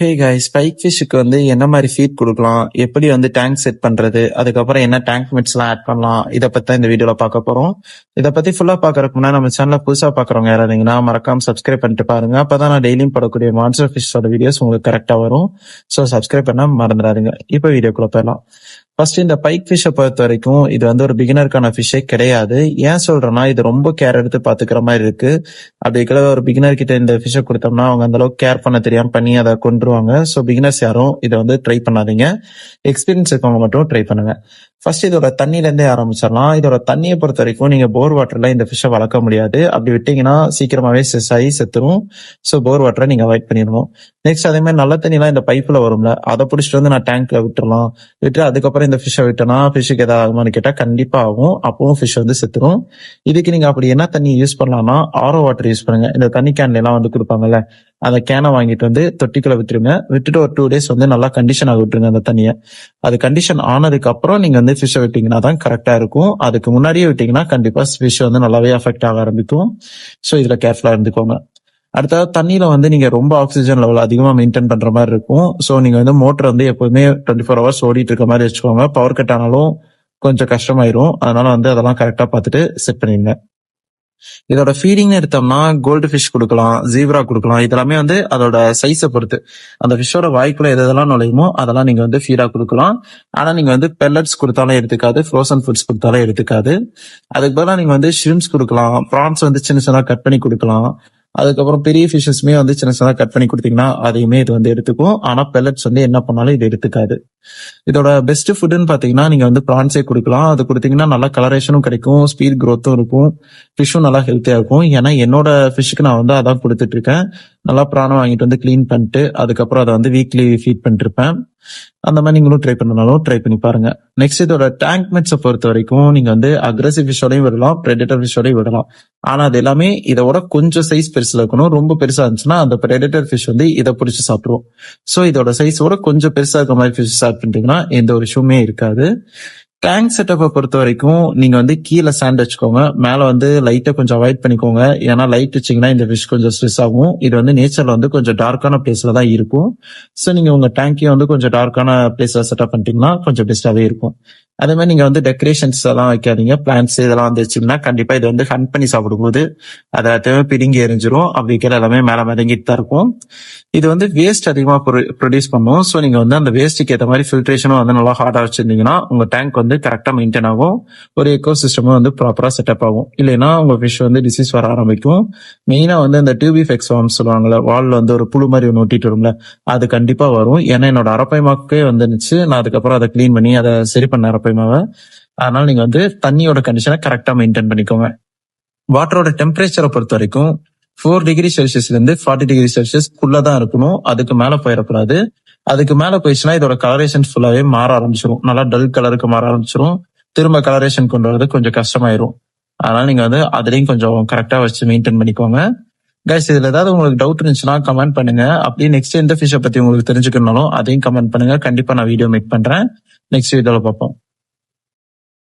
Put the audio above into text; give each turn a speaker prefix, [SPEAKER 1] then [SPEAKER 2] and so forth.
[SPEAKER 1] ஹே guys, spike ஃபிஷ்ஷுக்கு வந்து என்ன மாதிரி ஃபீட் கொடுக்கலாம், எப்படி வந்து டேங்க் செட் பண்றது, அதுக்கப்புறம் என்ன டேங்க் மிட்ஸ் எல்லாம் ஆட் பண்ணலாம், இதை பத்தி தான் இந்த வீடியோல பார்க்க போறோம். இதை பத்தி ஃபுல்லா பாக்குறதுக்கு முன்னாடி நம்ம சேனலை புதுசா பாக்குறவங்க யாராவதுங்கன்னா மறக்காம சப்ஸ்கிரைப் பண்ணிட்டு பாருங்க. அப்பதான் நான் டெய்லியும் போடக்கூடிய மான்ஸ்டர் ஃபிஷ்ஷோட வீடியோஸ் உங்களுக்கு கரெக்டா வரும். ஸோ சப்ஸ்கிரைப் பண்ண மறந்துடாதீங்க. இப்போ வீடியோக்குள்ள போயிடலாம். ஃபர்ஸ்ட் இந்த பைக் ஃபிஷ்ஷை பொறுத்த வரைக்கும் இது வந்து ஒரு பிகினருக்கான ஃபிஷ்ஷே கிடையாது. ஏன் சொல்றேன்னா இது ரொம்ப கேர் எடுத்து பாத்துக்கிற மாதிரி இருக்கு. அப்படி இருக்கிற ஒரு பிகினர் கிட்ட இந்த ஃபிஷ்ஷை கொடுத்தோம்னா அவங்க அந்த அளவுக்கு கேர் பண்ண தெரியாம பண்ணி அதை கொண்டுருவாங்க. ஸோ பிகினர்ஸ் யாரும் இதை வந்து ட்ரை பண்ணாதீங்க. எக்ஸ்பீரியன்ஸ் இருக்கவங்க மட்டும் ட்ரை பண்ணுங்க. ஃபர்ஸ்ட் இதோட தண்ணில இருந்தே ஆரம்பிச்சிடலாம். இதோட தண்ணியை பொறுத்த வரைக்கும் நீங்க போர் வாட்டர்ல இந்த ஃபிஷ்ஷை வளர்க்க முடியாது. அப்படி விட்டீங்கன்னா சீக்கிரமாவே செஸ் ஆகி செத்துரும். ஸோ போர் வாட்டரை நீங்க அவாய்ட் பண்ணிடணும். நெக்ஸ்ட் அதே மாதிரி நல்ல தண்ணிலாம் இந்த பைப்ல வரும்ல, அதை பிடிச்சிட்டு வந்து நான் டேங்க்ல விட்டுறலாம். விட்டு அதுக்கப்புறம் இந்த ஃபிஷ்ஷை விட்டோம்னா ஃபிஷ்ஷுக்கு ஏதாவது ஆகுமான்னு கேட்டா கண்டிப்பா ஆகும். அப்பவும் ஃபிஷ் வந்து செத்துரும். இதுக்கு நீங்க அப்படி என்ன தண்ணி யூஸ் பண்ணலாம்னா ஆரோ வாட்டர் யூஸ் பண்ணுங்க. இந்த தண்ணி கேன்ல எல்லாம் வந்து கொடுப்பாங்கல்ல, அந்த கேனை வாங்கிட்டு வந்து தொட்டிக்குள்ள விட்டுருங்க. விட்டுட்டு ஒரு 2 days வந்து நல்லா கண்டிஷன் ஆக விட்டுருங்க அந்த தண்ணியை. அது கண்டிஷன் ஆனதுக்கு அப்புறம் நீங்க வந்து ஃபிஷ்ஷை விட்டீங்கன்னா தான் கரெக்டா இருக்கும். அதுக்கு முன்னாடியே விட்டீங்கன்னா கண்டிப்பா ஃபிஷ் வந்து நல்லாவே அஃபெக்ட் ஆக ஆரம்பிக்கும். ஸோ இதுல கேர்ஃபுல்லா இருந்துக்கோங்க. அடுத்தது தண்ணியில வந்து நீங்க ரொம்ப ஆக்சிஜன் லெவல் அதிகமா மெயின்டைன் பண்ற மாதிரி இருக்கும். ஸோ நீங்க வந்து மோட்டர் வந்து எப்பவுமே 24 hours ஓடிட்டு இருக்க மாதிரி வச்சுக்கோங்க. பவர் கட் ஆனாலும் கொஞ்சம் கஷ்டமாயிரும். அதனால வந்து அதெல்லாம் கரெக்டா பார்த்துட்டு செட் பண்ணிடுங்க. இதோட ஃபீடிங் எடுத்தோம்னா கோல்டு ஃபிஷ் கொடுக்கலாம், ஜீப்ரா கொடுக்கலாம். இதெல்லாமே வந்து அதோட சைஸை பொறுத்து அந்த ஃபிஷ்ஷோட வாய்க்குள்ள எதெல்லாம் நுழையுமோ அதெல்லாம் நீங்க வந்து ஃபீடா கொடுக்கலாம். ஆனா நீங்க வந்து பெல்லட்ஸ் கொடுத்தாலும் எடுத்துக்காது, ஃப்ரோசன் ஃபுட்ஸ் கொடுத்தாலும் எடுத்துக்காது. அதுக்கு பதிலாக நீங்க வந்து ஷ்ரிம்ஸ் கொடுக்கலாம், ப்ரான்ஸ் வந்து சின்ன சின்ன கட் பண்ணி கொடுக்கலாம். அதுக்கப்புறம் பெரிய ஃபிஷஸ்மே வந்து சின்ன சின்ன கட் பண்ணி கொடுத்தீங்கன்னா அதையுமே இது வந்து எடுத்துக்கும். ஆனா பெல்லட்ஸ் வந்து என்ன பண்ணாலும் இது எடுத்துக்காது. இதோட பெஸ்ட் ஃபுட்னு பாத்தீங்கன்னா நீங்க வந்து ப்ரான்ஸே கொடுக்கலாம். அது கொடுத்தீங்கன்னா நல்லா கலரேஷனும் கிடைக்கும், ஸ்பீட் க்ரோத்தும் இருக்கும், ஃபிஷ்ஷும் நல்லா ஹெல்த்தியா இருக்கும். ஏன்னா என்னோட ஃபிஷ்ஷுக்கு நான் வந்து அதான் கொடுத்துட்டு இருக்கேன். நல்லா ப்ரானை வாங்கிட்டு வந்து கிளீன் பண்ணிட்டு அதுக்கப்புறம் அதை வந்து வீக்லி ஃபீட் பண்ணிட்டு இருப்பேன். அந்த மாதிரி நீங்களும் ட்ரை பண்ணனாலும் ட்ரை பண்ணி பாருங்க. நெக்ஸ்ட் இதோட டேங்க் மெட்ஸை பொறுத்த வரைக்கும் நீங்க வந்து அக்ரெசிவ் ஃபிஷ்ஷோடையும் விடலாம், பிரெடேட்டர் ஃபிஷ்ஷோடையும் விடலாம். ஆனா அது எல்லாமே இதோட கொஞ்சம் சைஸ் பெருசுல இருக்கணும். ரொம்ப பெருசா இருந்துச்சுன்னா அந்த பிரெடேட்டர் ஃபிஷ் வந்து இதை பிடிச்சி சாப்பிடுவோம். ஸோ இதோட சைஸோட கொஞ்சம் பெருசா இருக்க மாதிரி ஃபிஷ் ஸ்டார்ட் பண்ணிட்டீங்கன்னா எந்த ஒரு இஷ்யூமே இருக்காது. டேங்க் செட்டப்பை பொறுத்த வரைக்கும் நீங்க வந்து கீழே சாண்ட் வச்சுக்கோங்க, மேல வந்து லைட்டை கொஞ்சம் அவாய்ட் பண்ணிக்கோங்க. ஏன்னா லைட் வச்சீங்கன்னா இந்த ஃபிஷ் கொஞ்சம் ஸ்ட்ரெஸ் ஆகும். இது வந்து நேச்சர்ல வந்து கொஞ்சம் டார்க்கான பிளேஸ்ல தான் இருக்கும். ஸோ நீங்க உங்க டேங்கையும் வந்து கொஞ்சம் டார்க்கான பிளேஸ்ல செட்டப் பண்ணிட்டீங்கன்னா கொஞ்சம் பெஸ்டாவே இருக்கும். அதே மாதிரி நீங்க வந்து டெக்கரேஷன்ஸ் எல்லாம் வைக்காதீங்க. பிளான்ஸ் இதெல்லாம் வந்து வச்சீங்கன்னா கண்டிப்பா இது வந்து ஹண்ட் பண்ணி சாப்பிடும்போது அதை பிடுங்கி எரிஞ்சிரும். அப்படி வைக்கிற எல்லாமே மேல மிதங்கிட்டு தான் இருக்கும். இது வந்து வேஸ்ட் அதிகமா ப்ரொடியூஸ் பண்ணும். ஸோ நீங்க வந்து அந்த வேஸ்ட்டுக்கு ஏற்ற மாதிரி ஃபில்ட்ரேஷனும் வந்து நல்லா ஹார்டா வச்சிருந்தீங்கன்னா உங்க டேங்க் வந்து கரெக்டா மெயின்டைன் ஆகும். ஒரு எக்கோ சிஸ்டமும் வந்து ப்ராப்பரா செட்டப் ஆகும். இல்லைன்னா உங்க ஃபிஷ் வந்து டிசீஸ் வர ஆரம்பிக்கும். மெயினா வந்து இந்த டியூபிஃபெக்ஸ் வார்ம்ஸ் சொல்லுவாங்கல்ல, வால்ல வந்து ஒரு புழு மாதிரி ஒன்று ஒட்டிட்டு வரும்ல, அது கண்டிப்பா வரும். ஏன்னா என்னோட அரப்பைமாக்கே வந்துருச்சு. நான் அதுக்கப்புறம் அதை கிளீன் பண்ணி அதை சரி பண்ண அரப்பைமாவை. அதனால நீங்க வந்து தண்ணியோட கண்டிஷனை கரெக்டா மெயின்டைன் பண்ணிக்கோங்க. வாட்டரோட டெம்பரேச்சரை பொறுத்த வரைக்கும் 4 டிகிரி செல்சியஸ்ல இருந்து 40 டிகிரி செல்சியஸ்க்குள்ளதான் இருக்கணும். அதுக்கு மேல போயிடக்கூடாது. அதுக்கு மேல போயிடுச்சுன்னா இதோட கலரேஷன் ஃபுல்லாவே மாற ஆரம்பிச்சிடும். நல்லா டல் கலருக்கு மாற ஆரம்பிச்சிடும். திரும்ப கலரேஷன் கொண்டு வரது கொஞ்சம் கஷ்டமாயிரும். அதனால நீங்க வந்து அதுலயும் கொஞ்சம் கரெக்டா வச்சு மெயின்டைன் பண்ணிக்கோங்க. கைஸ் இதுல ஏதாவது உங்களுக்கு டவுட் இருந்துச்சுன்னா கமெண்ட் பண்ணுங்க. அப்படியே நெக்ஸ்ட் எந்த ஃபிஷ்ஷை பத்தி உங்களுக்கு தெரிஞ்சுக்கணும்னாலும் அதையும் கமெண்ட் பண்ணுங்க. கண்டிப்பா நான் வீடியோ மேக் பண்றேன். நெக்ஸ்ட் வீடியோல பார்ப்போம்.